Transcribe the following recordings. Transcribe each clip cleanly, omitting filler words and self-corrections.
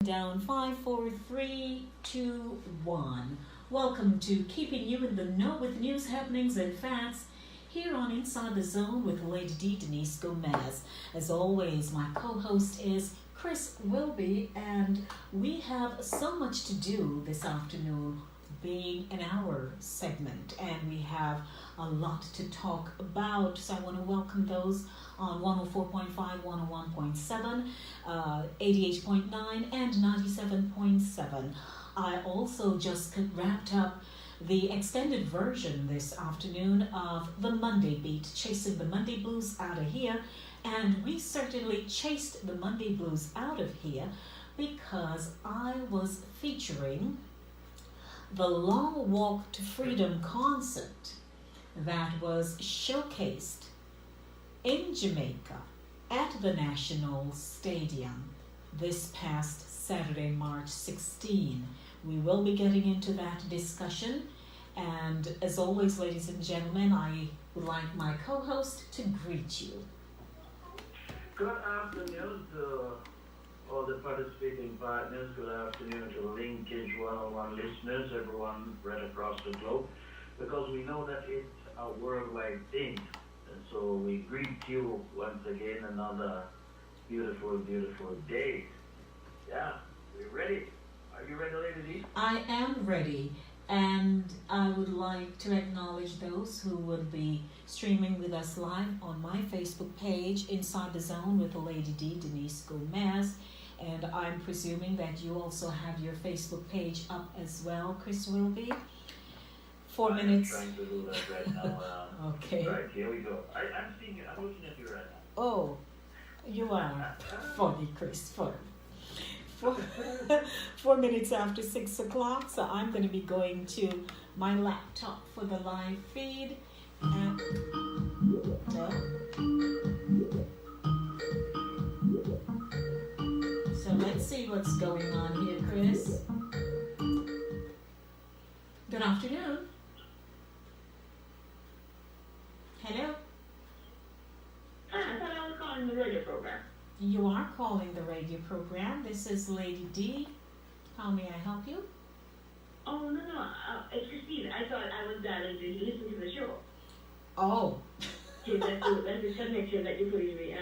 Down 5, 4, 3, 2, 1. Welcome to Keeping You in the Know with News, Happenings, and Facts here on Inside the Zone with Lady D, Denise Gomez. As always, my co-host is Chris Whilby, and we have so much to do this afternoon, being an hour segment, and we have a lot to talk about. So I want to welcome those on 104.5, 101.7, 88.9, and 97.7. I also just wrapped up the extended version this afternoon of the Monday Beat, chasing the Monday blues out of here. And we certainly chased the Monday blues out of here because I was featuring the Long Walk to Freedom concert that was showcased in Jamaica at the National Stadium this past Saturday, March 16. We will be getting into that discussion, and as always, ladies and gentlemen, I would like my co-host to greet you. Good afternoon to all the participating partners. Good afternoon to Linkage 101 listeners, everyone right across the globe, because we know that it's a worldwide thing. And so we greet you once again, another beautiful, beautiful day. Yeah, we're ready. Are you ready, Lady D? I am ready, and I would like to acknowledge those who will be streaming with us live on my Facebook page, Inside the Zone with Lady D, Denise Gomez. And I'm presuming that you also have your Facebook page up as well, Chris Whilby. 4 minutes. I'm trying to do that right now. Okay. Right, here we go. I'm seeing you. I'm looking at you right now. Oh, you are funny, Chris. Funny. 4 minutes after 6 o'clock, so I'm going to be going to my laptop for the live feed. No. So let's see what's going on here, Chris. Good afternoon. Hello? I thought I was calling the radio program. You are calling the radio program. This is Lady D. How may I help you? Oh, no. It's Christine. I thought I was dialing to listen to the show. Oh. Okay, that's the connection that you put in the,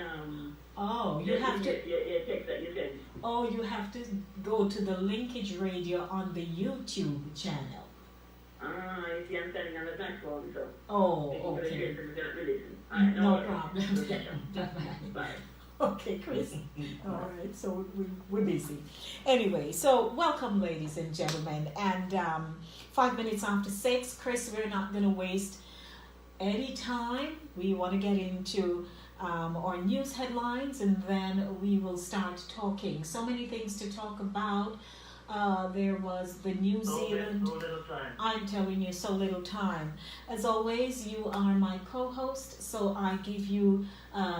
Oh, you have to... Your text that you sent. Oh, you have to go to the Linkage Radio on the YouTube channel. You see, I'm standing on the platform, so... Oh, okay. No problem. Bye. Okay, Chris. All right, so we're busy. Anyway, so welcome, ladies and gentlemen. And 5 minutes after 6, Chris, we're not going to waste any time. We want to get into our news headlines, and then we will start talking. So many things to talk about. There was the New Zealand. So little time. I'm telling you, so little time. As always, you are my co-host, so I give you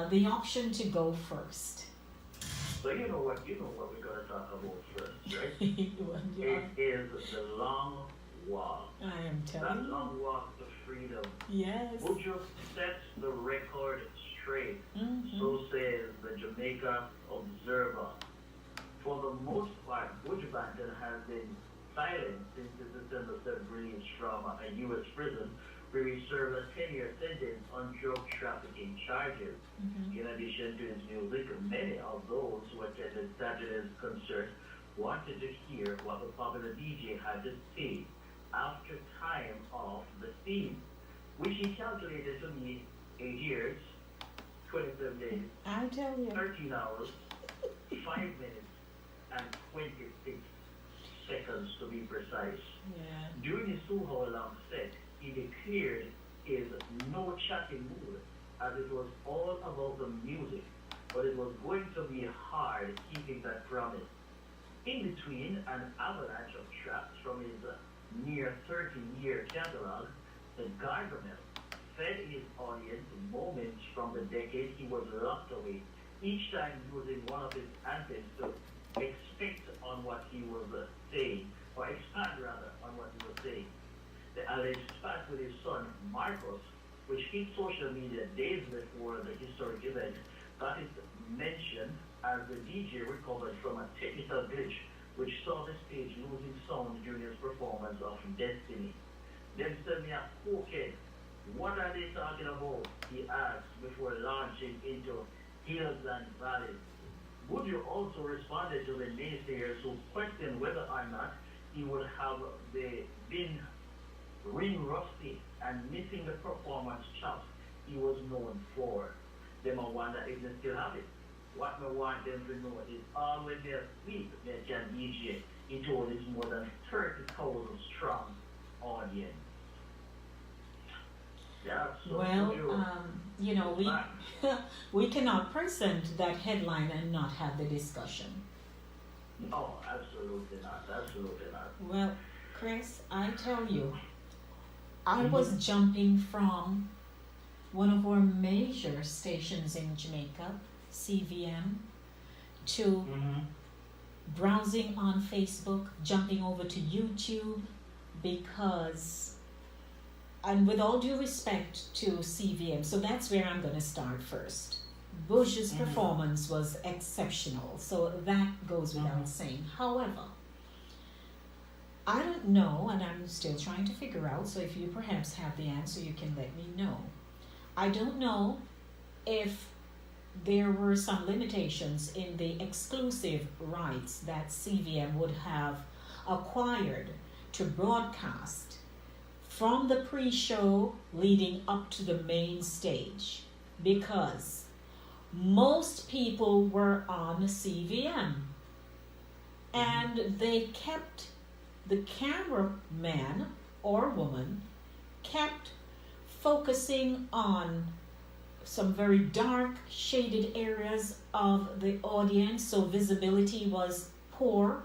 the option to go first. So you know what we're going to talk about first, right? Yeah. It is the long walk. I am telling That you. long walk to freedom. Yes. Buju sets the record straight. Mm-hmm. So says the Jamaica Observer. For the most part, Buju Banton has been silent since his December 7th release from a U.S. prison where he served a 10-year sentence on drug trafficking charges. Mm-hmm. In addition to his music, many of those who attended Saturday's concert wanted to hear what the popular DJ had to say after time off the scene, which he calculated to be 8 years, 27 days, I tell you. 13 hours, 5 minutes, and 26 seconds to be precise. Yeah. During his 2-hour-long set, he declared his no chatting mood, as it was all about the music, but it was going to be hard keeping that promise. In between an avalanche of tracks from his near 30-year catalog, the Gargamel fed his audience moments from the decade he was locked away, each time using one of his anthems to expect on what he was saying, or expand rather on what he was saying. The alleged spat with his son Marcus, which hit social media days before the historic event, got its mention as the DJ recovered from a technical glitch which saw the stage losing sound during his performance of Destiny. Then said me a cokehead. What are they talking about? He asked before launching into Hills and Valleys. Buju also responded to the naysayers who questioned whether or not he would have been ring rusty and missing the performance chops he was known for. Them I wonder if they still have it. What I want them to know is all when they sleep, they can DJ. He told his more than 30,000 strong audience. Yeah, so Well, we we cannot present that headline and not have the discussion. no, absolutely not. Absolutely not. Well, Chris, I tell you, I was jumping from one of our major stations in Jamaica, CVM, to Mm-hmm. browsing on Facebook, jumping over to YouTube, because, and with all due respect to CVM, so that's where I'm going to start first. Bush's performance was exceptional, so that goes without saying. However, I don't know, and I'm still trying to figure out, so if you perhaps have the answer, you can let me know. I don't know if there were some limitations in the exclusive rights that CVM would have acquired to broadcast from the pre-show leading up to the main stage, because most people were on CVM and they kept, the cameraman or woman kept focusing on some very dark shaded areas of the audience, so visibility was poor.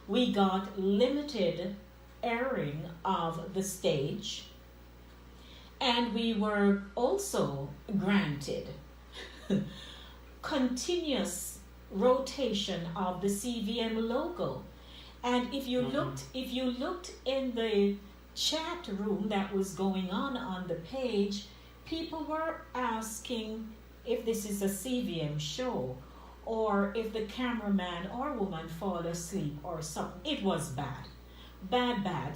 We got limited airing of the stage, and we were also granted continuous rotation of the CVM logo. And if you looked in the chat room that was going on the page, people were asking if this is a CVM show or if the cameraman or woman fall asleep or something. It was bad.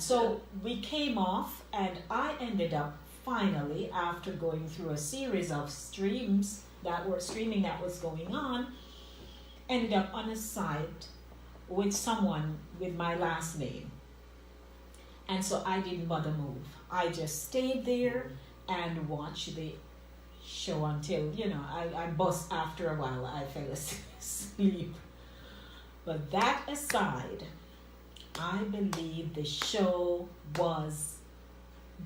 So we came off, and I ended up finally, after going through a series of streaming that was going on, ended up on a site with someone with my last name. And so I didn't bother move. I just stayed there and watched the show until, I bust after a while. I fell asleep. But that aside, I believe the show was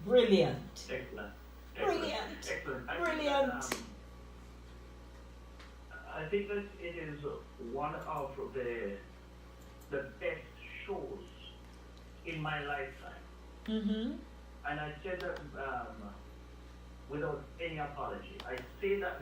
brilliant. Excellent. Brilliant. I think that it is one of the best shows in my lifetime. Mm-hmm. And I said that without any apology. I say that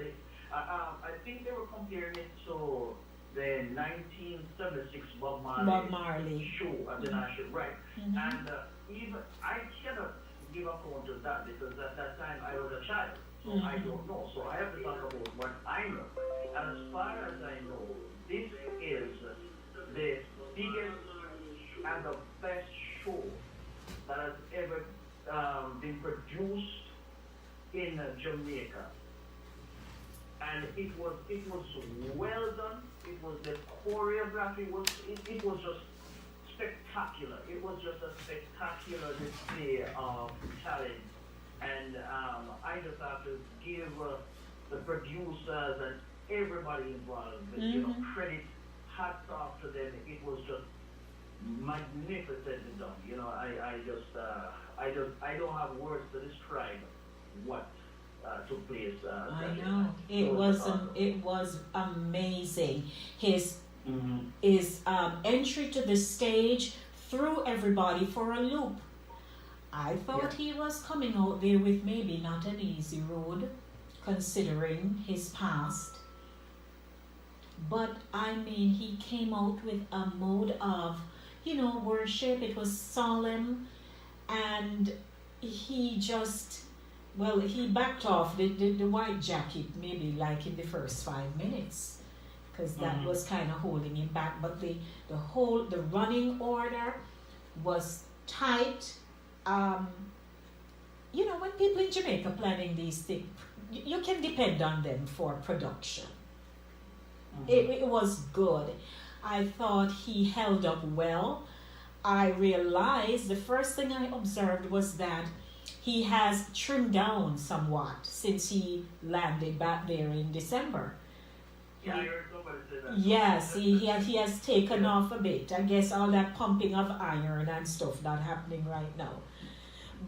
I think they were comparing it to the 1976 Bob Marley show at the National, right? Mm-hmm. And even I cannot give account of that because at that time I was a child, so I don't know. So I have to talk about what I know. And as far as I know, this is the biggest and the best show that has ever been produced in Jamaica. And it was well done. It was the choreography it was just spectacular. It was just a spectacular display of talent. And I just have to give the producers and everybody involved, credit, hats off to them. It was just magnificently done. I don't have words to describe what took place. I know it was amazing. His entry to the stage threw everybody for a loop. I thought he was coming out there with maybe not an easy road, considering his past. But I mean, he came out with a mode of, worship. It was solemn, and he just, he backed off the white jacket maybe like in the first 5 minutes, because that was kind of holding him back. But the running order was tight. When people in Jamaica planning these things, you can depend on them for production. It was good. I thought he held up well. I realized the first thing I observed was that he has trimmed down somewhat since he landed back there in December. Yeah, I heard somebody say that. Yes, he has taken off a bit. I guess all that pumping of iron and stuff not happening right now.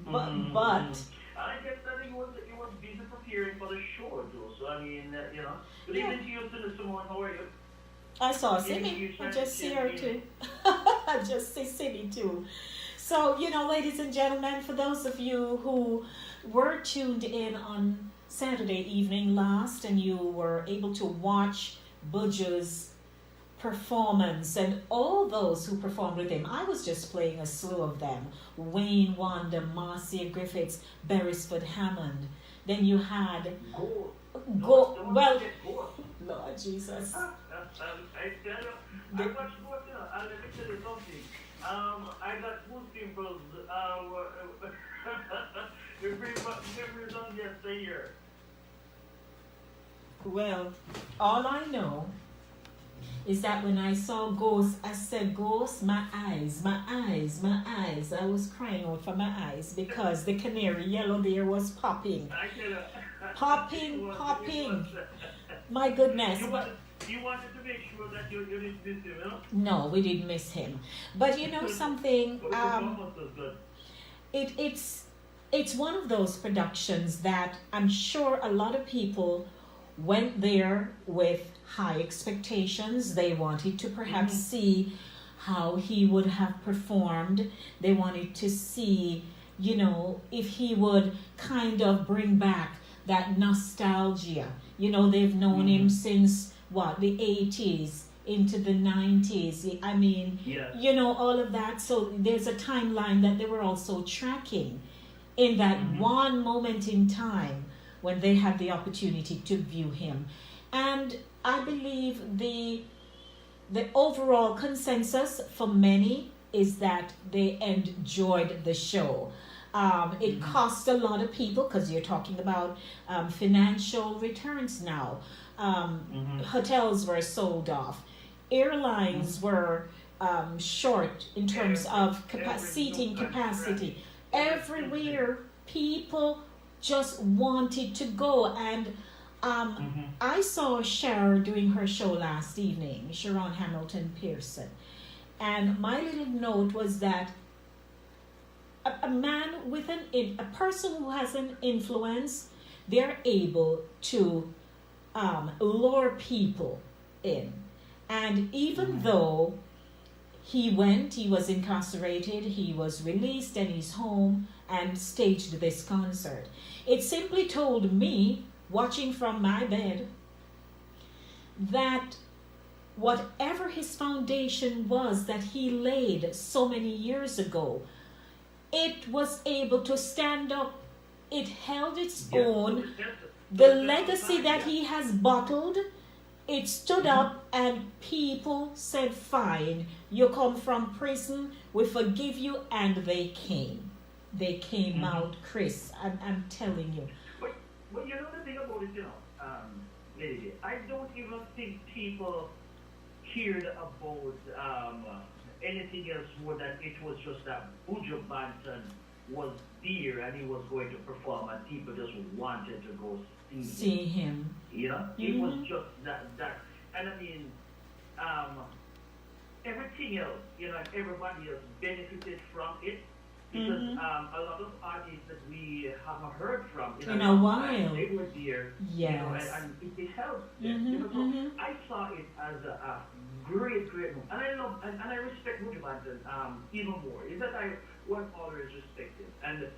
But I guess that he was busy preparing for the show too. So I mean, Good evening to you, Simone. How are you? I saw Simi. I just see her too. I just see Simi too. So, ladies and gentlemen, for those of you who were tuned in on Saturday evening last and you were able to watch Buju's performance and all those who performed with him, I was just playing a slew of them. Wayne Wonder, Marcia Griffiths, Beresford Hammond. Then you had... Lord Jesus. I tell you, I watched both, and let me tell you something. I got goose pimples. It brings back memories on yesteryear. Well, all I know is that when I saw Ghost, I said, Ghost, my eyes, my eyes, my eyes. I was crying out for my eyes because the canary yellow there was popping. Popping. My goodness. You wanted to make sure that you didn't miss him, No, we didn't miss him. But something, it's one of those productions that I'm sure a lot of people went there with high expectations. They wanted to perhaps see how he would have performed. They wanted to see, if he would kind of bring back that nostalgia. They've known him since the 80s into the 90s. I mean, all of that. So there's a timeline that they were also tracking in that one moment in time when they had the opportunity to view him. And I believe the overall consensus for many is that they enjoyed the show. It cost a lot of people because you're talking about financial returns now. Hotels were sold off. Airlines were short in terms of seating capacity. Everywhere, people just wanted to go. And I saw Cher doing her show last evening, Sharon Hamilton Pearson. And my little note was that a man with a person who has an influence, they're able to lure people in. And even though he was incarcerated, he was released and he's home and staged this concert. It simply told me, watching from my bed, that whatever his foundation was that he laid so many years ago, it was able to stand up. It held its own. The legacy that he has bottled, it stood up and people said, fine, you come from prison, we forgive you, and they came. They came out, Chris. I'm telling you. But you know the thing about it, Lady, I don't even think people cared about anything else more than it was just that Buju Banton was there and he was going to perform and people just wanted to go see him. It was just that. And I mean, everything else, and everybody else benefited from it. Because a lot of artists that we haven't heard from in a while, they were there, and it helped them. So I saw it as a great move. And I love and I respect Buju Banton even more. Is that I was always respected, and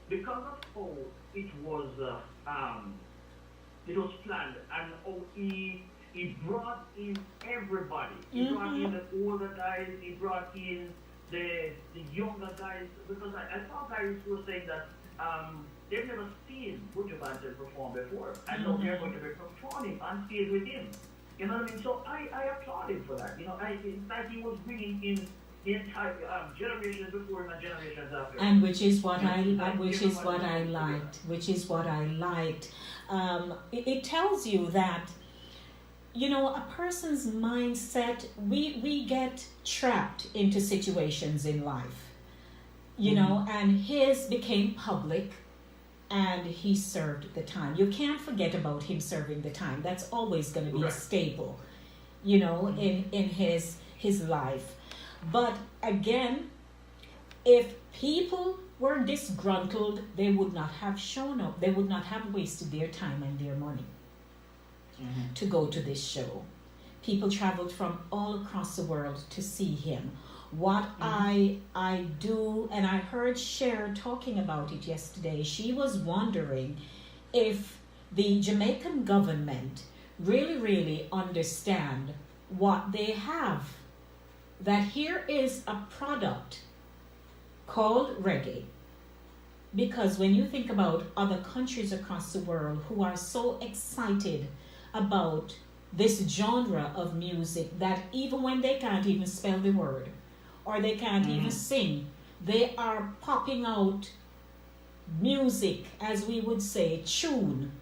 because of how it was planned and how he brought in everybody. He brought in the older guys. He brought in the younger guys, because I saw guys who were saying that they've never seen Buju Banton perform before, and now they're going to be performing on stage with him. You know what I mean? So I applaud him for that. You know, it's like he was bringing in the entire generations before him and generations after. And which is what I liked. It tells you that, you know, a person's mindset, we get trapped into situations in life, you know, and his became public and he served the time. You can't forget about him serving the time. That's always going to be a staple, you know, in his life. But again, if people were disgruntled, they would not have shown up. They would not have wasted their time and their money to go to this show. People traveled from all across the world to see him. What I do, and I heard Cher talking about it yesterday, she was wondering if the Jamaican government really understand what they have. That here is a product called reggae. Because when you think about other countries across the world who are so excited about this genre of music that even when they can't even spell the word or they can't even sing, they are popping out music, as we would say, tune,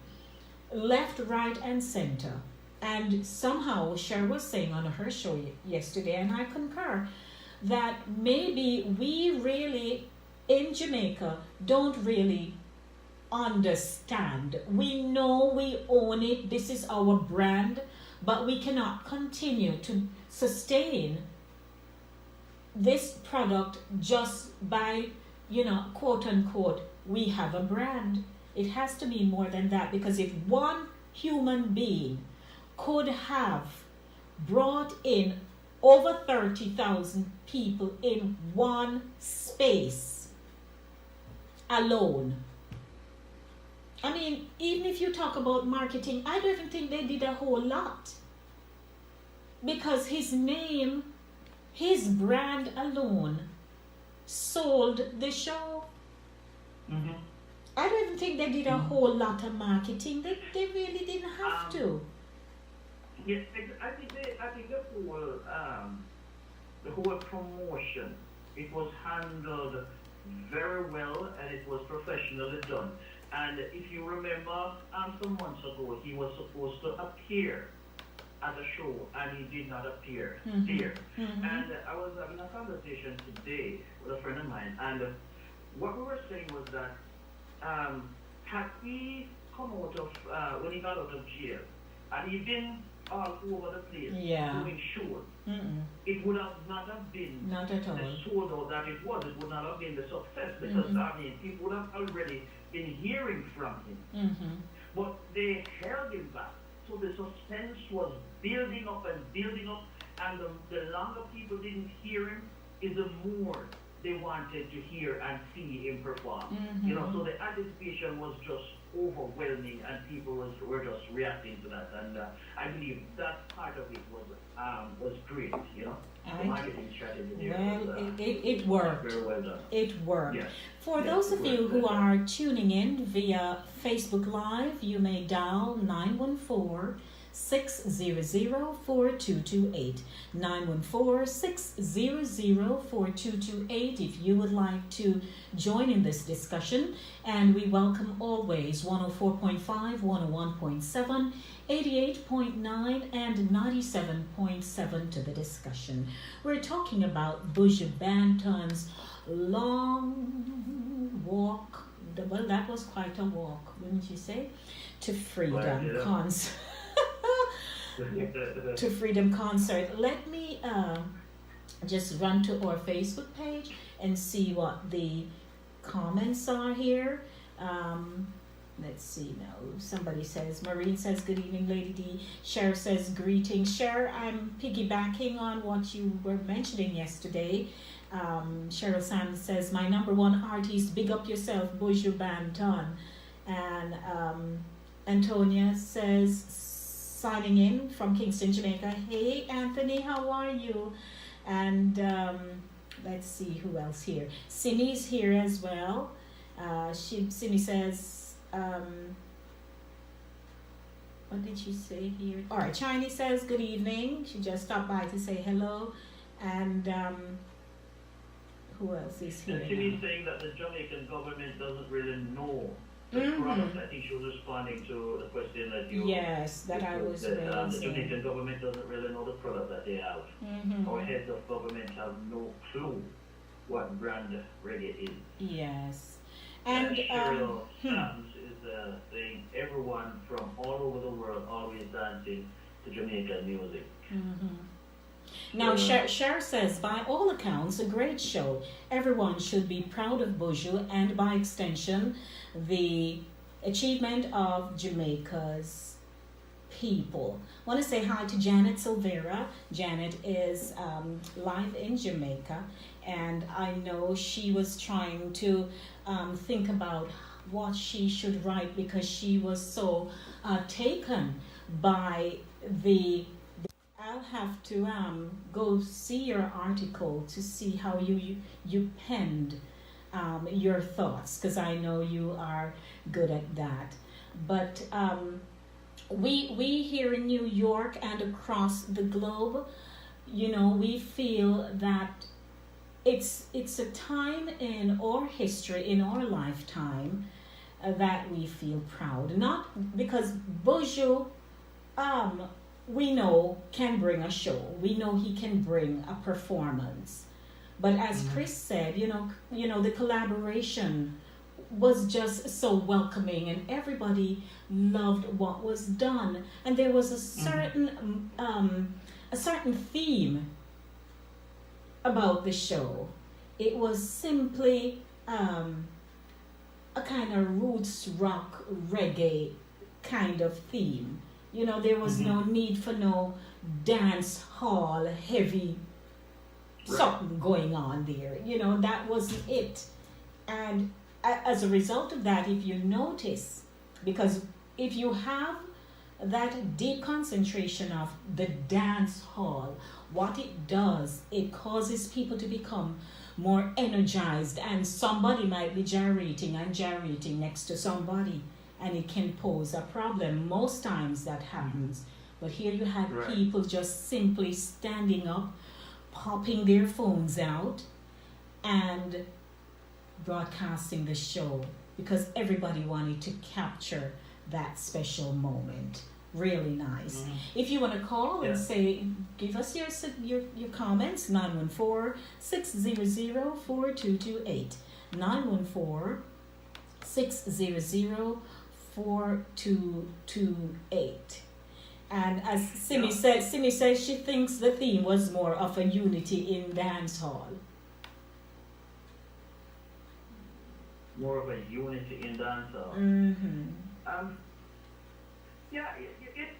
left, right, and center. And somehow Cher was saying on her show yesterday, and I concur, that maybe we really in Jamaica don't really understand. We know we own it, this is our brand, but we cannot continue to sustain this product just by, you know, quote unquote, we have a brand. It has to be more than that, because if one human being could have brought in over 30,000 people in one space alone. I mean, even if you talk about marketing, I don't even think they did a whole lot. Because his name, his brand alone sold the show. I don't even think they did a whole lot of marketing. They really didn't have to. Yeah, I think the whole promotion, it was handled very well and it was professionally done. And if you remember, some months ago, he was supposed to appear at a show and he did not appear there. And I was having a conversation today with a friend of mine, and what we were saying was that had he come out of, when he got out of jail, and he been all over the place doing shows, it would have not have been not at all the sold out that it was. It would not have been the success, because I mean, people would have already been hearing from him. But they held him back. So the suspense was building up, and the longer people didn't hear him, is the more they wanted to hear and see him perform. You know, so the anticipation was just overwhelming, and people were just reacting to that. And I believe that part of it was great. You know, the marketing strategy there. Well, it worked. Very well done. It worked. Yes. For those of you who are tuning in via Facebook Live, you may dial 914-600-4228. 914-600-4228 if you would like to join in this discussion. And we welcome always 104.5, 101.7, 88.9 and 97.7 to the discussion. We're talking about Buju Banton's long walk. Well, that was quite a walk, wouldn't you say? To freedom concert. To freedom concert. Let me just run to our Facebook page and see what the comments are here. Let's see now. Somebody says, Maureen says, good evening, Lady D. Cher says, greetings. Cher, I'm piggybacking on what you were mentioning yesterday. Cheryl Sands says, my number one artist, big up yourself, Buju Banton. And Antonia says, signing in from Kingston, Jamaica. Hey, Anthony, how are you? And let's see who else here. Simi's here as well. Simi says, What did she say here? All right, Chinese says good evening. She just stopped by to say hello. And who else is here? And Timmy's saying that the Jamaican government doesn't really know the product. I think she was responding to the question that you. Yes, that I was that, the raising. Jamaican government doesn't really know the product that they have. Our heads of government have no clue what brand reggae is. Yes. And Cheryl Sams is saying everyone from all over the world always dancing to Jamaican music. Now, Cher says, by all accounts, a great show. Everyone should be proud of Buju and, by extension, the achievement of Jamaica's people. I want to say hi to Janet Silvera. Janet is live in Jamaica, and I know she was trying to think about what she should write because she was so taken by the. I'll have to go see your article to see how you penned your thoughts, because I know you are good at that. But we here in New York and across the globe, we feel that it's a time in our history, in our lifetime, that we feel proud. Not because Buju, we know can bring a show. We know he can bring a performance. But as Chris said, the collaboration was just so welcoming, and everybody loved what was done. And there was a certain theme about the show. It was simply a kind of roots rock reggae kind of theme. There was no need for no dance hall heavy something going on there. That wasn't it. And as a result of that, if you notice, because if you have that deep concentration of the dance hall, what it does, it causes people to become more energized, and somebody might be gyrating next to somebody, and it can pose a problem. Most times that happens. But here you had people just simply standing up, popping their phones out, and broadcasting the show because everybody wanted to capture that special moment. Really nice. If you want to call and say, give us your comments, 914-600-4228. 914-600-4228. And as Simi said she thinks the theme was more of a unity in dance hall. More of a unity in dance hall.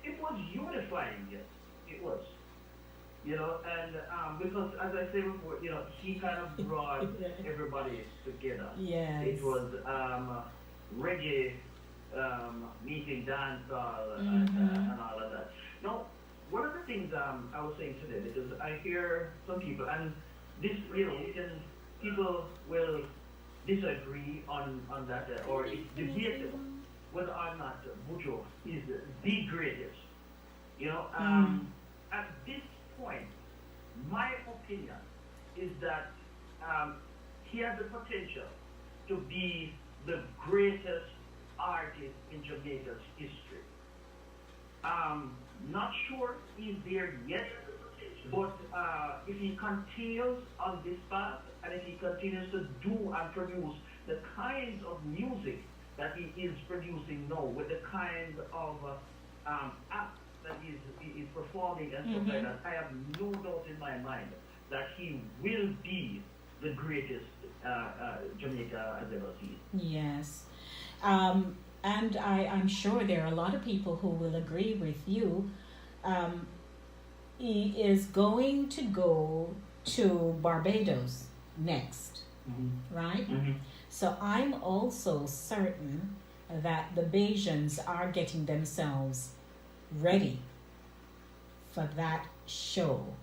It was unifying, yes, it was. And because as I said before, he kind of brought everybody together. Yes. It was reggae meeting dancehall and all of that. Now, one of the things I was saying today, because I hear some people, and this, people will disagree on that, or it's debatable whether or not Buju is the greatest. At this point, my opinion is that he has the potential to be the greatest artist in Jamaica's history. Not sure he's there yet, but if he continues on this path, and if he continues to do and produce the kinds of music that he is producing now, with the kind of acts that he is performing and stuff like that, I have no doubt in my mind that he will be the greatest Jamaica has ever seen. Yes. And I'm sure there are a lot of people who will agree with you. He is going to go to Barbados next, right? So I'm also certain that the Bajans are getting themselves ready for that show.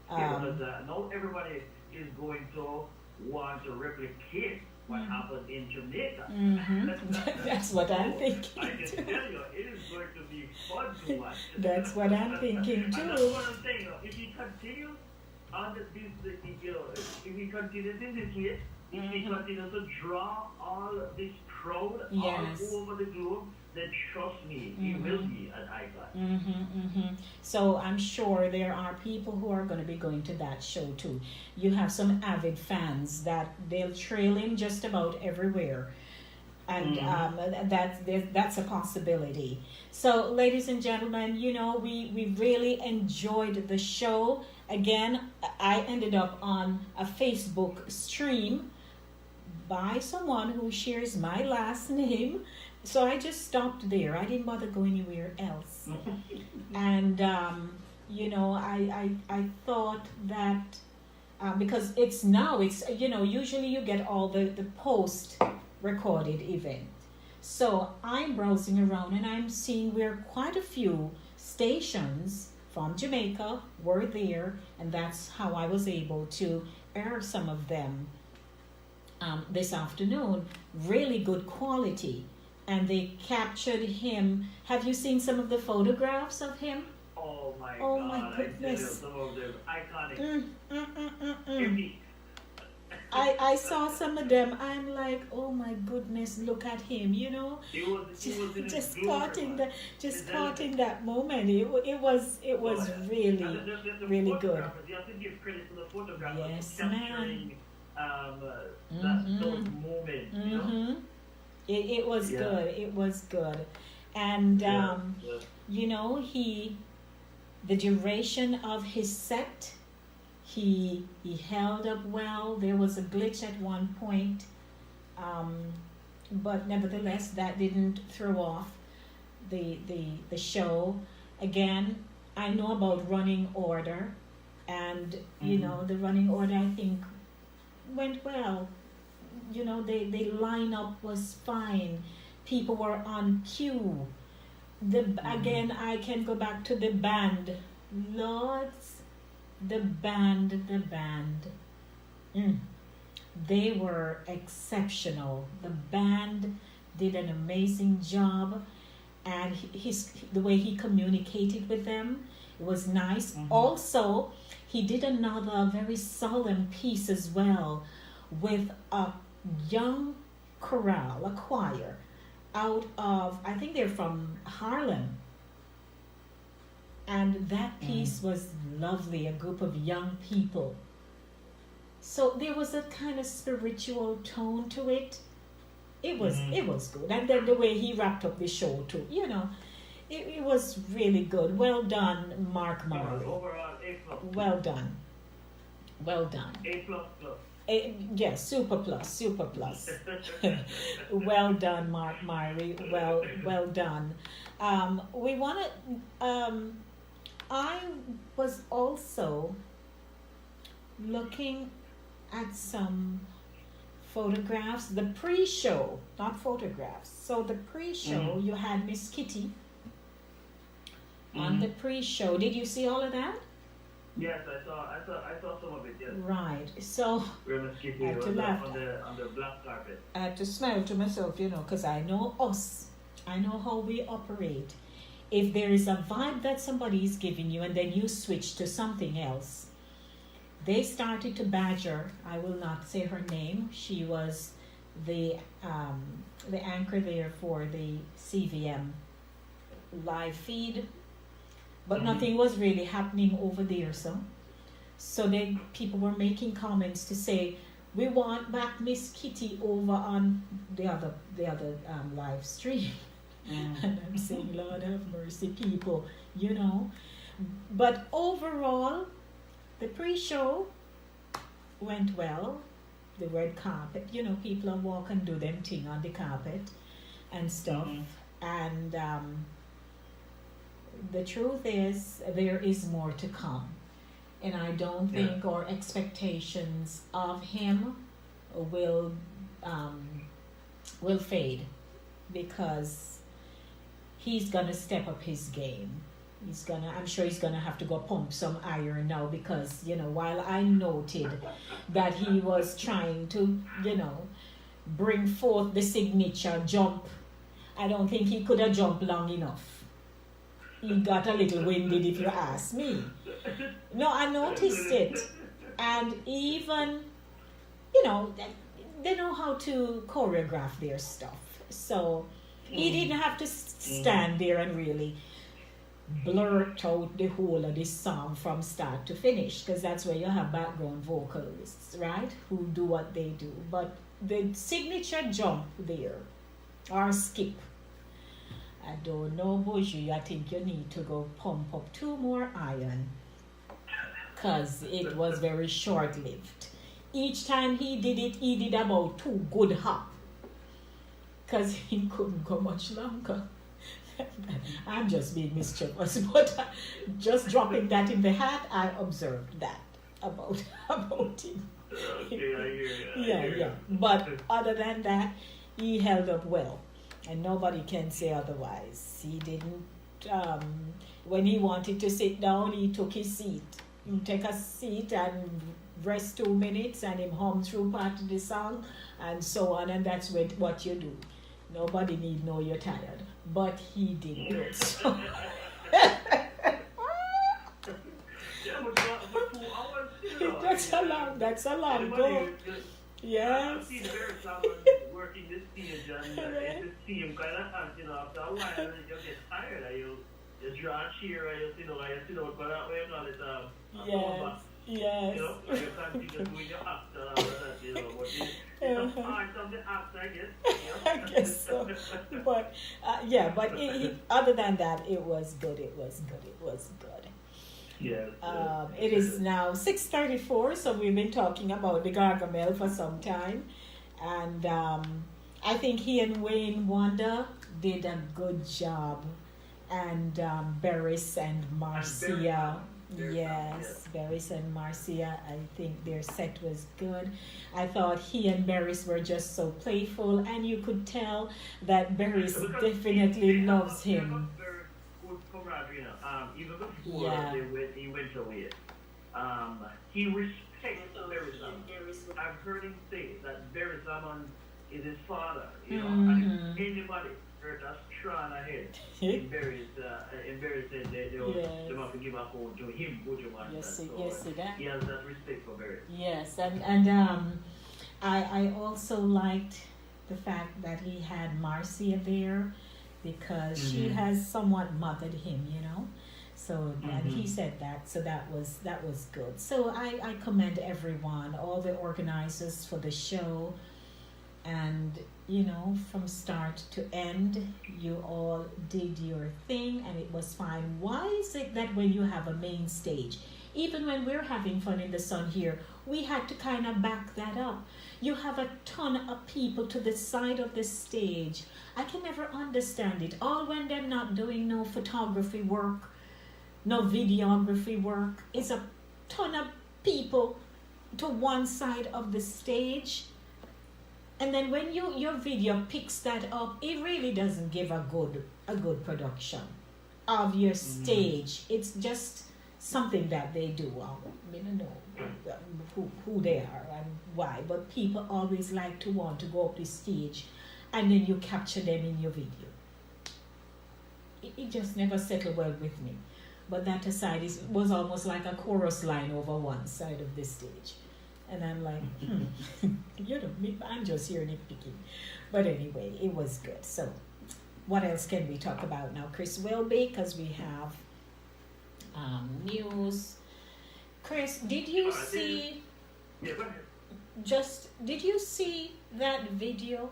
Because not everybody is going to want to replicate what happened in Jamaica. That's what I'm thinking. I can tell you, it is going to be fun to watch. That's what I'm thinking And too. that's what I'm saying. If he continues on this, if he continues in this way, if he continues to draw all this crowd Yes. all over the globe, then trust me, he will be an icon. So I'm sure there are people who are going to be going to that show too. You have some avid fans that they'll trail him just about everywhere. And that's a possibility. So, ladies and gentlemen, you know, we really enjoyed the show. Again, I ended up on a Facebook stream by someone who shares my last name. So I just stopped there. I didn't bother going anywhere else. And, you know, I thought that because it's, you know, usually you get all the post recorded event. So I'm browsing around and I'm seeing where quite a few stations from Jamaica were there, and that's how I was able to air some of them this afternoon. Really good quality, and they captured him. Have you seen some of the photographs of him? Oh my God, goodness. I tell you, some of them iconic. I saw some of them. I'm like, oh my goodness, look at him, you know. He was in just his caught in glory, caught in that moment. It was really the really good. You have to give credit to the photographer Yes, for capturing those moments. You know? It was good. It was good, and you know, the duration of his set. He held up well. There was a glitch at one point, but nevertheless, that didn't throw off the show. Again, I know about running order, and you know, the running order, I think, went well. You know, the lineup was fine. People were on cue. Again, I can go back to the band. Lords. The band, they were exceptional. The band did an amazing job, and the way he communicated with them, it was nice. Also, he did another very solemn piece as well with a young chorale, a choir, out of, I think they're from Harlem. And that piece was lovely, a group of young people. So there was a kind of spiritual tone to it. It was good. And then the way he wrapped up the show too, you know, it was really good. Well done, Mark Murray. Overall, A+. Well done. A++. Yes, super plus. Well done, Mark Murray. Well done. We want to. I was also looking at some photographs, the pre-show, not photographs. So the pre-show, you had Miss Kitty on the pre-show. Did you see all of that? Yes, I saw some of it. Yes. Right. So Where Miss Kitty was on the black carpet. I had to smile to myself, you know, because I know us. I know how we operate. If there is a vibe that somebody is giving you and then you switch to something else, they started to badger. I will not say her name. She was the anchor there for the CVM live feed, but nothing was really happening over there. So then people were making comments to say, we want back Miss Kitty over on the other live stream. And I'm saying, Lord have mercy, people, you know. But overall, the pre-show went well. The red carpet, you know, people are walk and do them thing on the carpet and stuff. And the truth is, there is more to come. And I don't think our expectations of him will fade, because he's gonna step up his game. I'm sure he's gonna have to go pump some iron now, because, you know, while I noted that he was trying to, you know, bring forth the signature jump. I don't think he could have jumped long enough. He got a little winded, if you ask me. No, I noticed it. And even, they know how to choreograph their stuff. So he didn't have to stand there and really blurt out the whole of this song from start to finish, because that's where you have background vocalists, right, who do what they do. But the signature jump there, or skip, I don't know, Buju, I think you need to go pump up 2 more iron, because it was very short-lived. Each time he did it, he did about 2 good hop, because he couldn't go much longer. I'm just being mischievous, but just dropping that in the hat, I observed that about him. Yeah. But other than that, he held up well, and nobody can say otherwise. He didn't. When he wanted to sit down, he took his seat. He take a seat and rest 2 minutes, and him hum through part of the song, and so on. And that's what you do. Nobody need know you're tired, but he did good. So. That's a long go. Yes. I've seen very someone working this stage and it see him kind of after a while you get tired and you draw a chair and you sit down but that way it's Yes. You can't just doing your act and all of that, but it's a part of the act, I guess. I guess so. But, but other than that, it was good. Yeah. It is now 6:34, so we've been talking about the Gargamel for some time. And I think he and Wayne Wonder did a good job. And Beres and Marcia. Yes, Beres and Marcia, I think their set was good. I thought he and Beres were just so playful, and you could tell that Beres definitely loves him. Good camaraderie, even before he went away. He respects Beres. I've heard him say that Beres is his father, and if anybody hurt us trying ahead. In Beres said they have to give a hold to him, Buju man. Yes, he has that respect for Beres. Yes, and I also liked the fact that he had Marcia there, because she has somewhat mothered him, So and he said that, so that was good. So I commend everyone, all the organizers for the show. And, from start to end, you all did your thing and it was fine. Why is it that when you have a main stage, even when we're having fun in the sun here, we had to kind of back that up? You have a ton of people to the side of the stage. I can never understand it. All when they're not doing no photography work, no videography work. It's a ton of people to one side of the stage. And then when your video picks that up, it really doesn't give a good production of your stage. It's just something that they do. I don't know who they are and why, but people always like to want to go up the stage and then you capture them in your video. It just never settled well with me. But that aside, it was almost like a chorus line over one side of the stage. And I'm like, I'm just here nitpicking. But anyway, it was good. So, what else can we talk about now, Chris Whilby? Because we have news. Chris, did you see? Yeah, go ahead. Did you see that video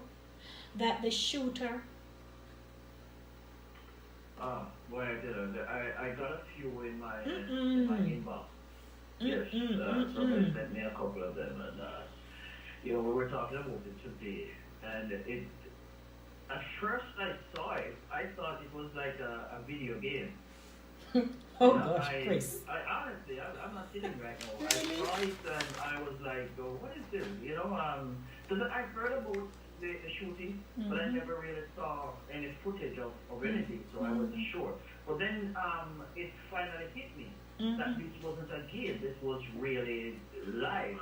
that the shooter? Boy, I did. I got a few in my inbox. Yes, somebody sent me a couple of them, and we were talking about it today, and it. At first, I saw it. I thought it was like a video game. Gosh, Chris. I honestly, I'm not kidding right now. I saw it and I was like, what is this? Because I've heard about the shooting, but I never really saw any footage of anything, so I wasn't sure. But then it finally hit me. That this wasn't a game, this was really live,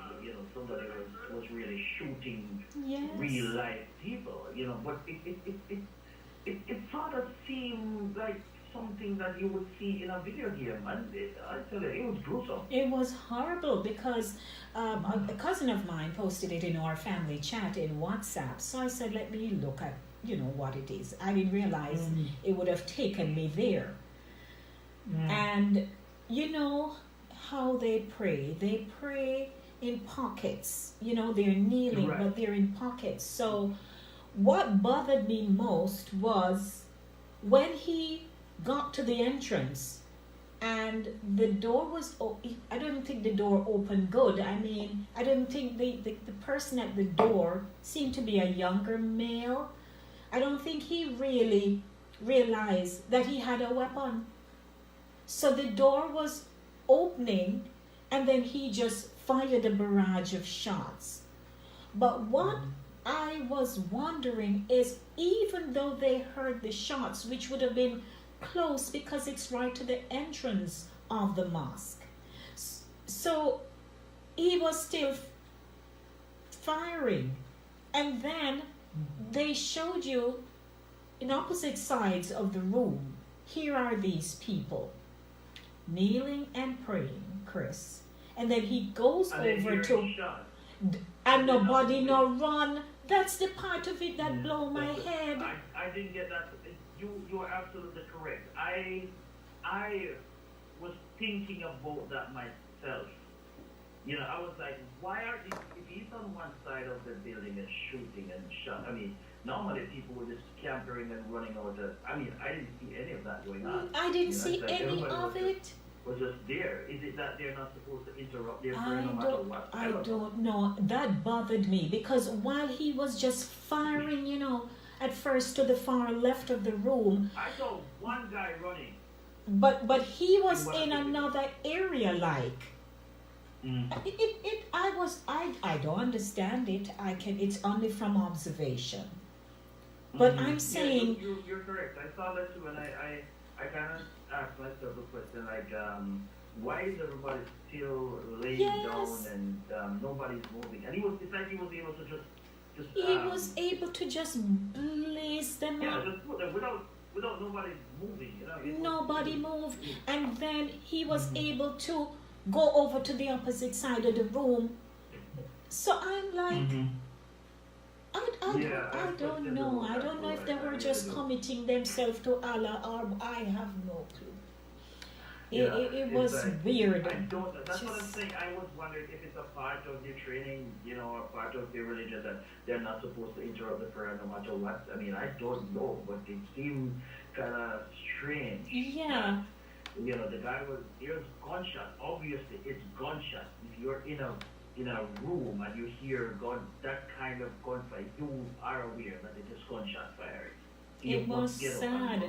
somebody was really shooting Yes. real life people, but it sort of seemed like something that you would see in a video game, and I tell you, it was gruesome. It was horrible because a cousin of mine posted it in our family chat in WhatsApp. So I said, let me look at, what it is. I didn't realize it would have taken me there. And you know how they pray? They pray in pockets. They're kneeling, Right. but they're in pockets. So what bothered me most was when he got to the entrance and the door was I don't think the door opened good. I mean, I don't think the person at the door seemed to be a younger male. I don't think he really realized that he had a weapon. So the door was opening and then he just fired a barrage of shots. But what I was wondering is, even though they heard the shots, which would have been close because it's right to the entrance of the mosque, so he was still firing. And then they showed you in opposite sides of the room, here are these people kneeling and praying, Chris. And then he goes over to, and nobody no run. That's the part of it that blow my head. I didn't get that. You are absolutely correct. I was thinking about that myself. I was like, why are these, if he's on one side of the building and shooting and shot, I mean, normally people were just scampering and running out of, I didn't see any of that going on. I didn't see any of it. Was just there. Is it that they're not supposed to interrupt their prayer no matter what? I don't know. That bothered me because while he was just firing, at first to the far left of the room. I saw one guy running. But he was in another area, like. I don't understand it. It's only from observation. But I'm saying. Yeah, you're correct. I saw that too, and I kind of asked myself a question like, why is everybody still laying down and nobody's moving? And it's like he was able to just. He was able to just blaze them up. Just put them without nobody moving. Nobody moved, and then he was able to go over to the opposite side of the room. So I'm like, I don't know. I don't know if they were just committing themselves to Allah, or I have no clue. It was like, weird. That's what I'm saying. I was wondering if it's a part of their training, or part of their religion that they're not supposed to interrupt the prayer no matter what. I mean, I don't know, but it seemed kind of strange. Yeah. The guy there's gunshot. Obviously, it's gunshot. If you're in a room and you hear that kind of gunfire, you are aware that it is gunshot firing. It was sad.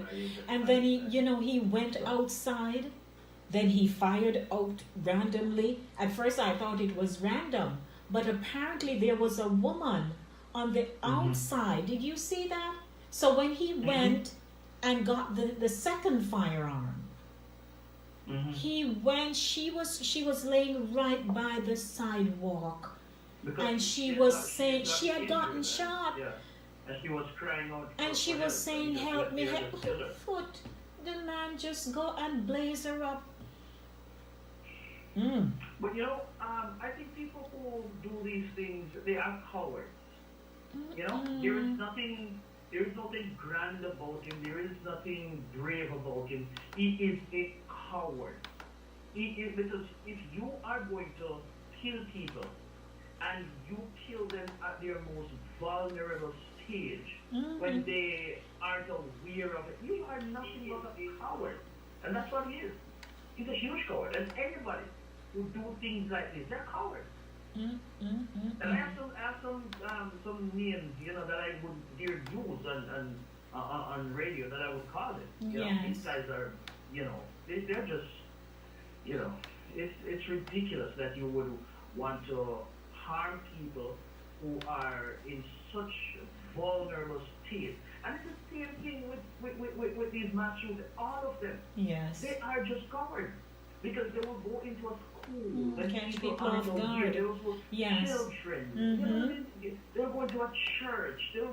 And then he went outside. Then he fired out randomly. At first I thought it was random, but apparently there was a woman on the outside. Did you see that? So when he went and got the second firearm, he went, she was laying right by the sidewalk. And she was saying she had gotten shot. Yeah. And she was crying out. And she was saying, help me, help me. Foot. The man just go and blaze her up. But I think people who do these things, they are cowards. There is nothing grand about him. There is nothing brave about him. He is a coward. Because if you are going to kill people and you kill them at their most vulnerable stage, when they aren't aware of it, you are nothing but a coward. And that's what he is. He's a huge coward. And anybody who do things like this, they're cowards. And I have some names, that I would dare use on radio that I would call it. These guys are, they're just, it's ridiculous that you would want to harm people who are in such vulnerable state. And it's the same thing with these mass shooters. All of them. Yes. They are just cowards. Because they will go into a The Catch people people are off so guard. weird. Those Yes. children. Mm-hmm. They'll go to a church. They're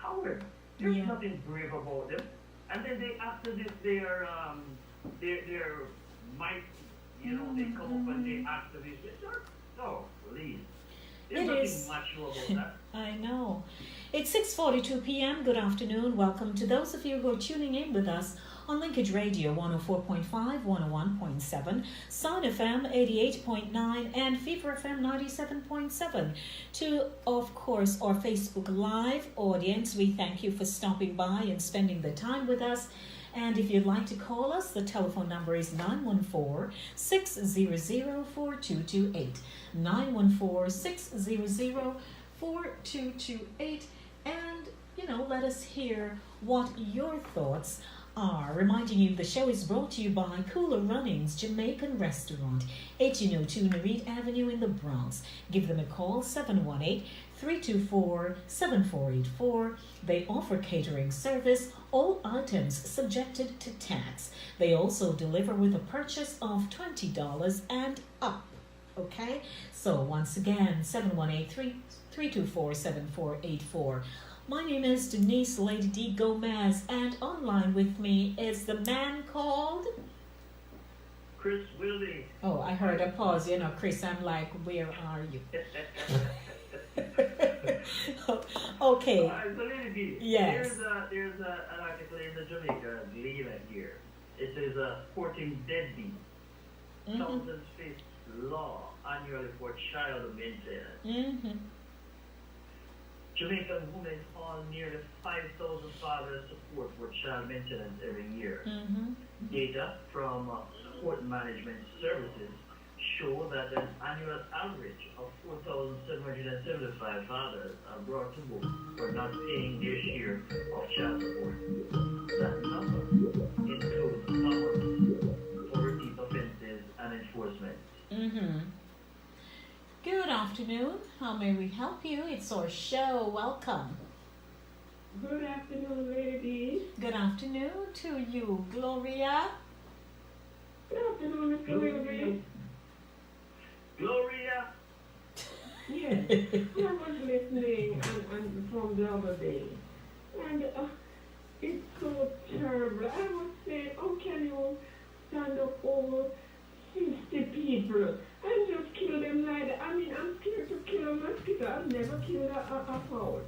cowards. There's Yeah. nothing brave about them. And then they after this they're might they come up and they activist. No, please. There's It nothing is. macho about that. I know. It's 6:42 p.m. Good afternoon. Welcome to those of you who are tuning in with us on Linkage Radio 104.5, 101.7, Sound FM 88.9, and Fever FM 97.7. To, of course, our Facebook Live audience, we thank you for stopping by and spending the time with us. And if you'd like to call us, the telephone number is 914-600-4228. 914-600-4228. And, let us hear what your thoughts are. Reminding you the show is brought to you by Cooler Runnings Jamaican Restaurant, 1802 Nereid Avenue in the Bronx. Give them a call, 718-324-7484. They offer catering service, all items subjected to tax. They also deliver with a purchase of $20 and up. Okay? So once again, 718-324-7484. My name is Denise Lady D. Gomez, and online with me is the man called... Chris Whilby. Oh, I heard a pause. Chris, I'm like, where are you? Okay. So Lady D, Yes. There's an article in the Jamaica Leader here. It says courting deadbeat. Thousands face law annually for child maintenance. Mm-hmm. Jamaican women haul nearly 5,000 fathers support for child maintenance every year. Mm-hmm. Data from Support Management Services show that an annual average of 4,775 fathers are brought to book for not paying their share of child support. That number includes summons for repeat offenses and enforcement. Mm-hmm. Good afternoon. How may we help you? It's our show. Welcome. Good afternoon, ladies. Good afternoon to you, Gloria. Good afternoon, Mr. Whilby. Gloria! Yes, I was listening and from the other day, and it's so terrible. I was saying, how can you stand up over 50 people and just kill them like that? I mean, I'm scared to kill a mosquito. I've never killed a fowl.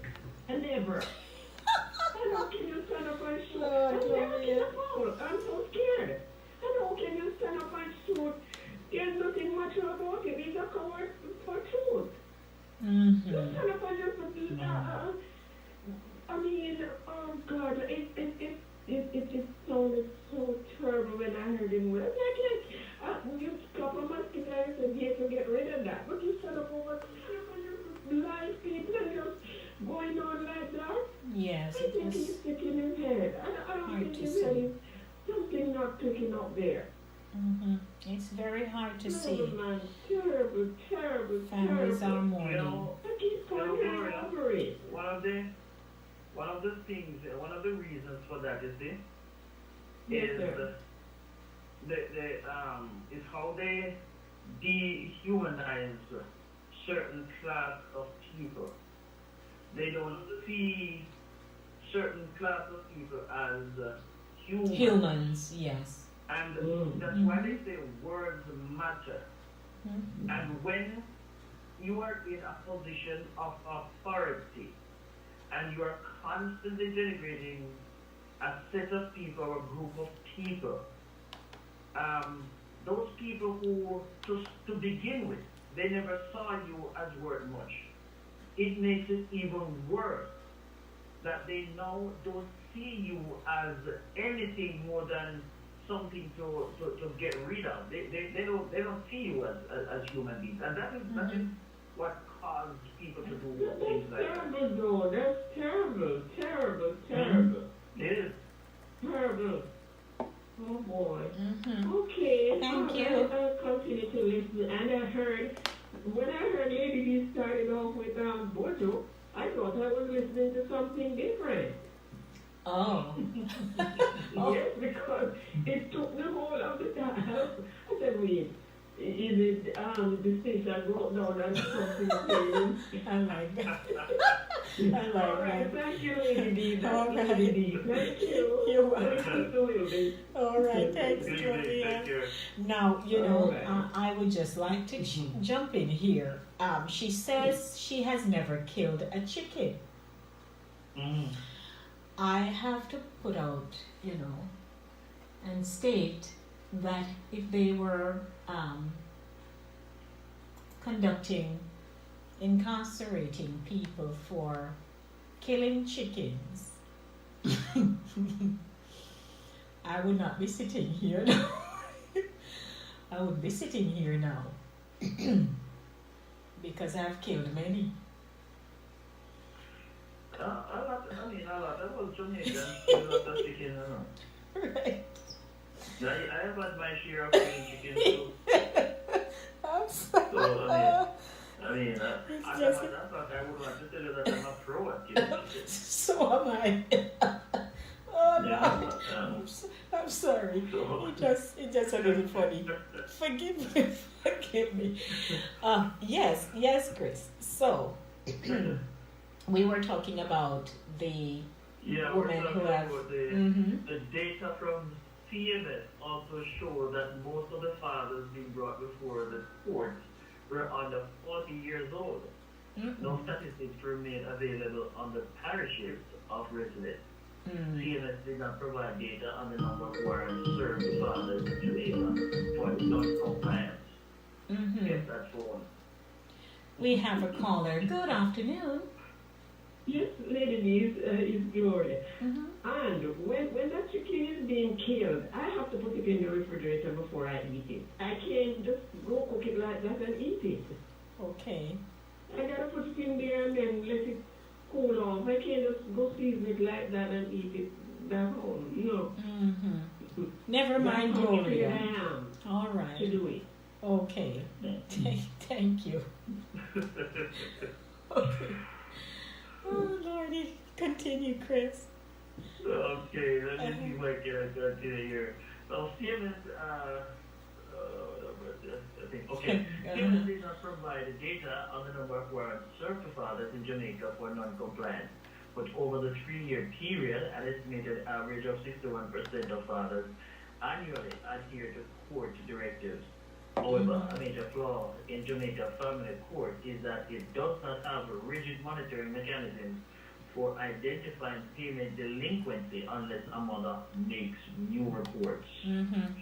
I never. And how can you stand up and shoot? I've never killed a fowl. I'm so scared. And how can you stand up and shoot? There's nothing much about it. It's a coward for truth. Mm-hmm. Just stand up and just I mean, oh God, it sounded so terrible when I heard him. You stop a mosquito and said, "Here to get rid of that." But you stand up and just live people and just going on like that. Yes, I it think he's was sick in his head. I don't hard think to he's see. really something not picking up there. Mm-hmm. It's very hard to No, see. man, terrible, terrible, Families terrible. are mourning. I keep pondering over it. One of the things, one of the reasons for that is this, Yes, is sir. is how they dehumanize certain class of people. They don't see certain class of people as Humans, yes. and that's Mm. why they say words matter. Mm-hmm. And when you are in a position of authority and you are constantly denigrating a set of people or a group of people, those people who, to begin with, they never saw you as worth much. It makes it even worse that they now don't see you as anything more than something to get rid of. They don't see you as human beings, and that is what caused people to do things That's like that. terrible, though. That's terrible, terrible, terrible. It is. Terrible. Oh boy. Mm-hmm. Okay. Thank you. I'll continue to listen. And when I heard Lady D started off with Buju, I thought I was listening to something different. Oh. Yes, because it took the whole of the time. I said, wait, is it the fish that go down and something saying? I like that. I All like right, that. thank you, Lady D. That's All right. Lady D. Thank you. You're Thank you, Mr. Wilby. All right, thanks, Good evening, Julia. take care. Now, you know, All right. I would just like to jump in here. She says she has never killed a chicken. Mm. I have to put out, you know, and state that if they were incarcerating people for killing chickens, I would not be sitting here now. I would be sitting here now because I've killed many. A lot of us Jamaicans kill a lot of chicken, you know. Right. I have had my share of killing chicken too. I'm sorry. So, I mean, It's as a just- matter of fact, I would want to tell you that I'm a pro at killing chicken. So am I. Oh no. Yeah, I'm sorry. so, It just a little funny. Forgive me. Forgive me. Yes, Chris. So we were talking about the yeah, we're women talking who have. about the, Mhm. the data from CMS also show that most of the fathers being brought before the court were under 40 years old. No statistics were made available on the parishes of residents. Mm. CMS did not provide data on the number of warrants served to fathers in Jamaica for non-compliance. Mhm. Yes, that's one. We have a caller. Good afternoon. Yes, Lady D is Gloria. Mhm. And when that chicken is being killed, I have to put it in the refrigerator before I eat it. I can't just go cook it like that and eat it. Okay. I gotta put it in there and then let it cool off. I can't just go season it like that and eat it that whole, no. Mhm. Never mind, That's how afraid Gloria. I am All to right. do it. Okay. Thank you. Okay. Oh Lordy, continue, Chris. Okay, let me see if I can continue here. Well, CMS, I think, okay. CMS did not provide data on the number of warrants served to fathers in Jamaica for non-compliance, but over the 3-year period, an estimated average of 61% of fathers annually adhere to court directives. However, a major flaw in Jamaica family court is that it does not have a rigid monitoring mechanism for identifying payment delinquency unless a mother makes new reports. Mm-hmm.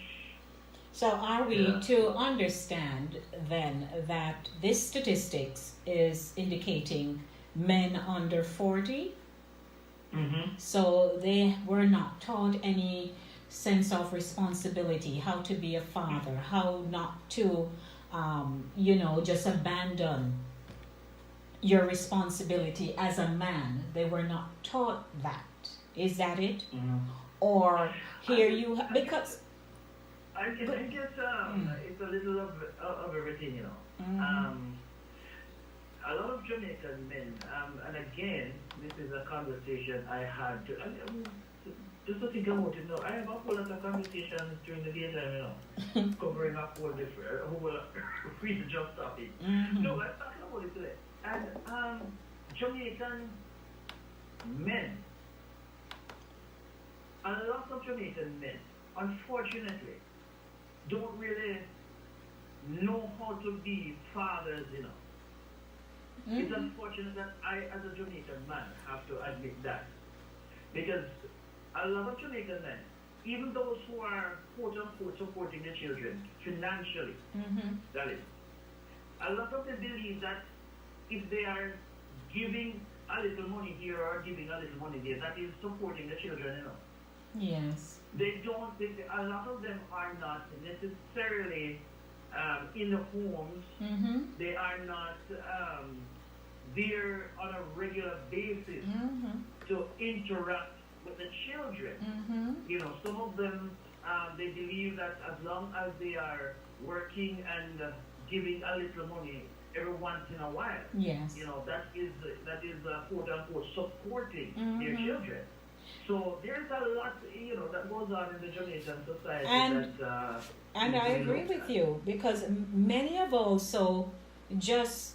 So are we Yeah. to understand then that this statistics is indicating men under 40? Mm-hmm. So they were not taught any sense of responsibility, how to be a father, how not to, just abandon your responsibility as a man. They were not taught that. Is that it? Mm-hmm. Or here you, because... I guess it's a little of everything, you know. Mhm. A lot of Jamaican men, and again, this is a conversation I had, just to think about it now, I have a whole lot of conversations during the daytime, you know, covering a whole free to just topic. Mhm. No, let's talk about it today. And Jamaican men, a lot of Jamaican men, unfortunately, don't really know how to be fathers, you know. It's Mhm. unfortunate that I, as a Jamaican man, have to admit that. Because a lot of Jamaican men, even those who are quote-unquote supporting the children financially, Mhm. that is, a lot of them believe that if they are giving a little money here or giving a little money there, that is supporting the children, you know. Yes. They don't think, a lot of them are not necessarily in the homes. Mhm. They are not there on a regular basis Mhm. to interact with the children. Mhm. You know, some of them, they believe that as long as they are working and giving a little money every once in a while, Yes. you know, that is quote unquote supporting their Mhm. children. So there's a lot, that goes on in the Jamaican society And that and needs I to be agree looked with at. you because many of also just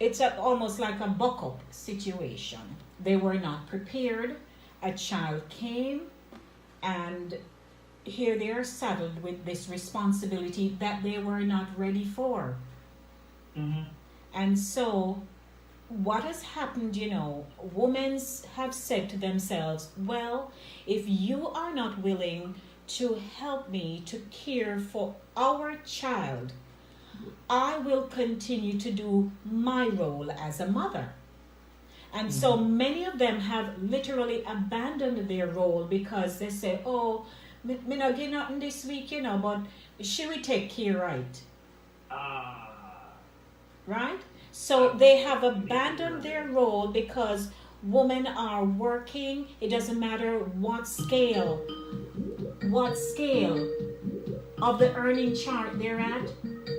it's almost like a buck up situation. They were not prepared. A child came, and here they are saddled with this responsibility that they were not ready for. Mm-hmm. And so, what has happened, women have said to themselves, well, if you are not willing to help me to care for our child, I will continue to do my role as a mother. And so Mm-hmm. many of them have literally abandoned their role because they say, oh, me not get nothing this week, but she will take care right. Ah, Right? So they have absolutely. abandoned their role because women are working. It doesn't matter what scale of the earning chart they're at.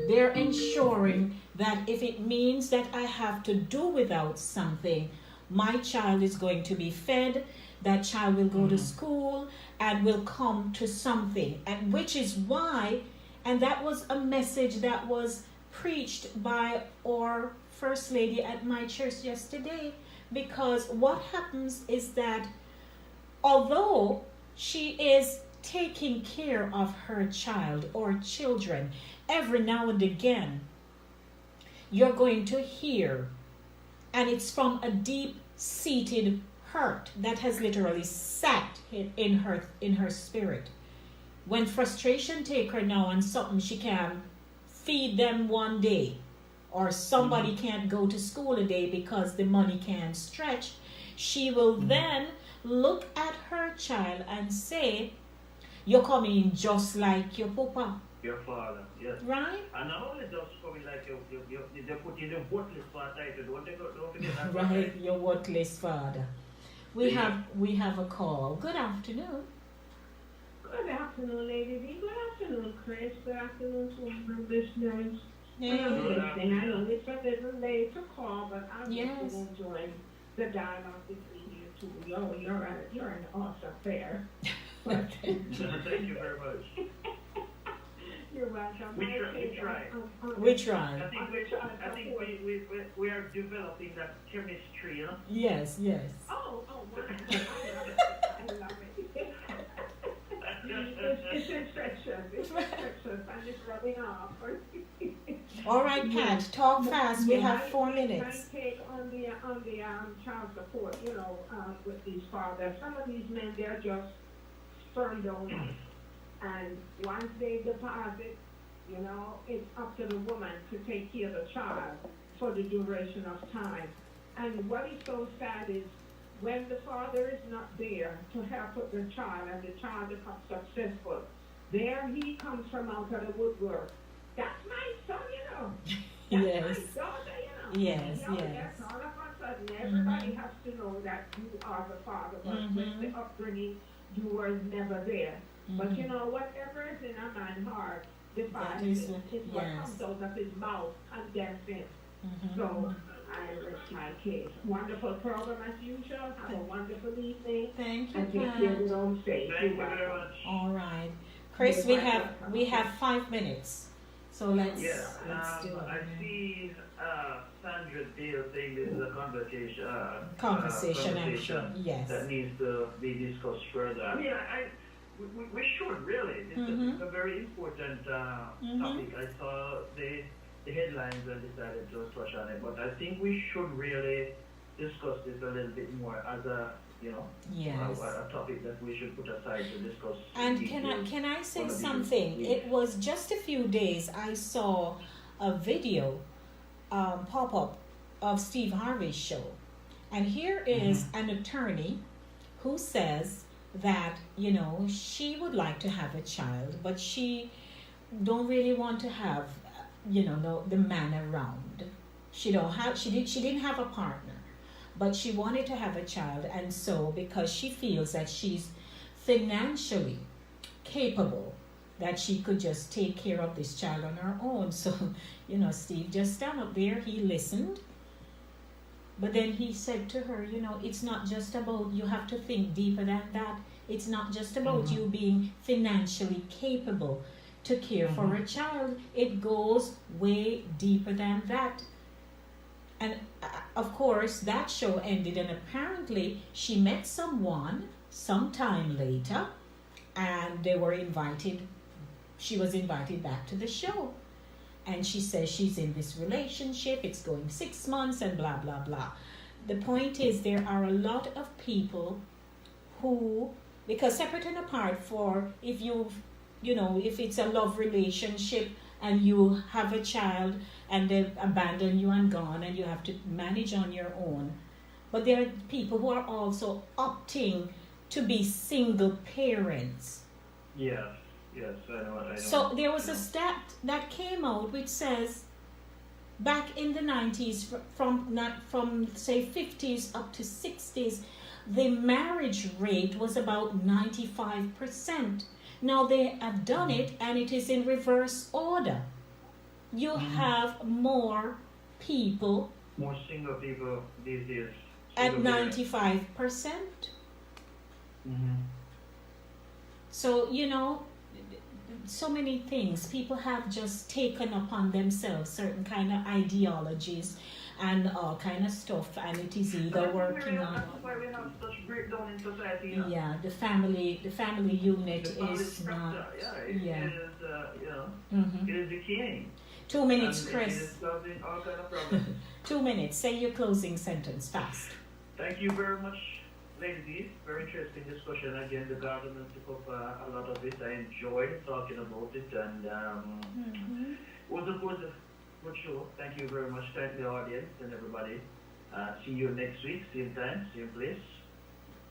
They're ensuring that if it means that I have to do without something, my child is going to be fed, that child will go to Mm-hmm. school and will come to something. And which is why, and that was a message that was preached by our First Lady at my church yesterday. Because what happens is that although she is taking care of her child or children, every now and again you're going to hear, and it's from a deep seated hurt that has literally sat in her spirit. When frustration take her now on something she can feed them one day, or Mm-hmm. somebody can't go to school a day because the money can't stretch, she will Mm-hmm. then look at her child and say, you're coming just like your papa, Your father, yes. right? And not only just coming like they put in the worthless part title. Don't forget that part, Right, right? your worthless father. We Yeah. have we have a call. Good afternoon. Good afternoon, Lady D. Good afternoon, Chris. Good afternoon to all the listeners. And I'm Hey. Good listening. I afternoon. know it's a little late to call, but I've just Yes. been enjoying the dialogue between you two. You're an awesome pair. But Thank you very much. you're welcome. We My try. We take try. We I try. think we are developing that chemistry, Yes, yes. Oh, wonderful. I love it. It's infectious. It's infectious. And it's rubbing off. All right, Pat, talk fast. We have 4 My minutes. take on the child support, with these fathers. Some of these men, they're just firm donors. And once they deposit, it's up to the woman to take care of the child for the duration of time. And what is so sad is when the father is not there to help with the child and the child becomes successful, there he comes from out of the woodwork. That's my son. That's Yes, my daughter. yes, And, yes. that's all of a sudden everybody has to know that you are the father, but with the upbringing, you were never there. But whatever is in a man's heart, That defies is, it. It's what yes. comes out of his mouth condensed in. Mhm. So I rest my case. Wonderful program as usual. Have a wonderful evening. Thank you, And take care of Pat. your own safe. Thank you very much. All right, Chris, You're welcome. we have 5 minutes, so let's Yeah, do I it. see Sandra Dale saying this is a Conversation, I'm conversation sure. Yes. that needs to be discussed further. I mean, we should really. It's a very important topic. I saw the headlines and decided to touch on it, but I think we should really discuss this a little bit more as Yes. a topic that we should put aside to discuss. And in detail. can I say One of these something? weeks. It was just a few days I saw a video pop up of Steve Harvey's show, and here is an attorney who says that she would like to have a child, but she don't really want to have the man around. She didn't have a partner, but she wanted to have a child, and so because she feels that she's financially capable, that she could just take care of this child on her own. So Steve just stand up there, he listened, But then he said to her, it's not just about, you have to think deeper than that. It's not just about you being financially capable to care for a child. It goes way deeper than that. And of course, that show ended, and apparently she met someone sometime later, and she was invited back to the show. And she says she's in this relationship, it's going 6 months, and blah, blah, blah. The point is, there are a lot of people who, because separate and apart for, if if it's a love relationship and you have a child and they abandon you and gone and you have to manage on your own. But there are people who are also opting to be single parents. Yes, I know. So there was a stat that came out which says back in the 90s, from say 50s up to 60s, the marriage rate was about 95%. Now they have done it, and it is in reverse order. You have more people. More single people these days. At 95%. So, so many things. People have just taken upon themselves certain kind of ideologies and all kind of stuff, and it is either working on. That's why we have such breakdown in society. Yeah, the family unit is not. It is decaying. 2 minutes, and Chris. It is causing all kind of problems. 2 minutes. Say your closing sentence fast. Thank you very much, ladies. Very interesting discussion. Again, the government took up a lot of it. I enjoyed talking about it, and was a good show. Thank you very much. Thank the audience and everybody. See you next week, same time, same place.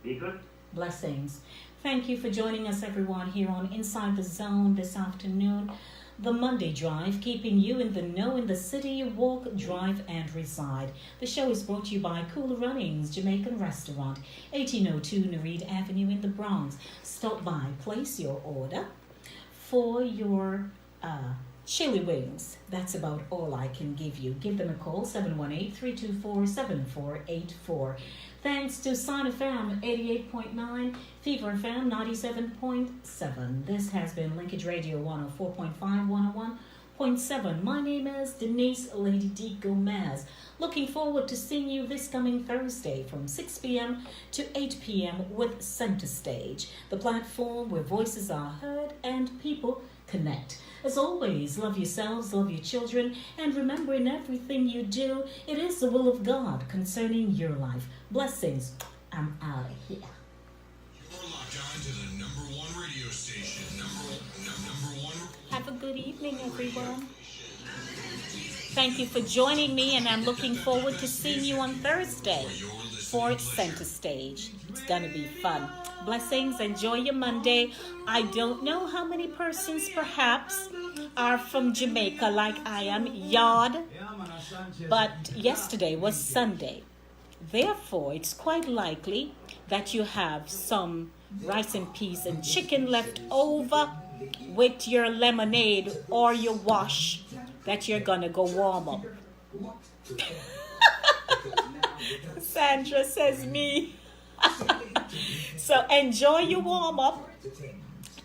Be good. Blessings. Thank you for joining us, everyone, here on Inside the Zone this afternoon. The Monday Drive, keeping you in the know in the city you walk, drive, and reside. The show is brought to you by Cool Runnings Jamaican Restaurant, 1802 Nereid Avenue in the Bronx. Stop by, place your order for your chili wings. That's about all I can give you. Give them a call, 718-324-7484. Thanks to Sign FM 88.9, Fever FM 97.7. This has been Linkage Radio 104.5, 101.7. My name is Denise Lady D. Gomez. Looking forward to seeing you this coming Thursday from 6 p.m. to 8 p.m. with Center Stage, the platform where voices are heard and people connect. As always, love yourselves, love your children, and remember, in everything you do, it is the will of God concerning your life. Blessings. I'm out of here. You're locked on to the #1 radio station. Number one. Have a good evening, everyone. Thank you for joining me, and I'm looking forward to seeing you on Thursday for Center Stage. It's going to be fun. Blessings. Enjoy your Monday. I don't know how many persons perhaps are from Jamaica like I am, Yard, but yesterday was Sunday. Therefore, it's quite likely that you have some rice and peas and chicken left over with your lemonade or your wash that you're gonna go warm up. Sandra says me. So enjoy your warm up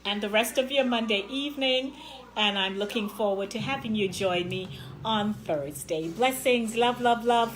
and the rest of your Monday evening, and I'm looking forward to having you join me on Thursday. Blessings, love, love, love.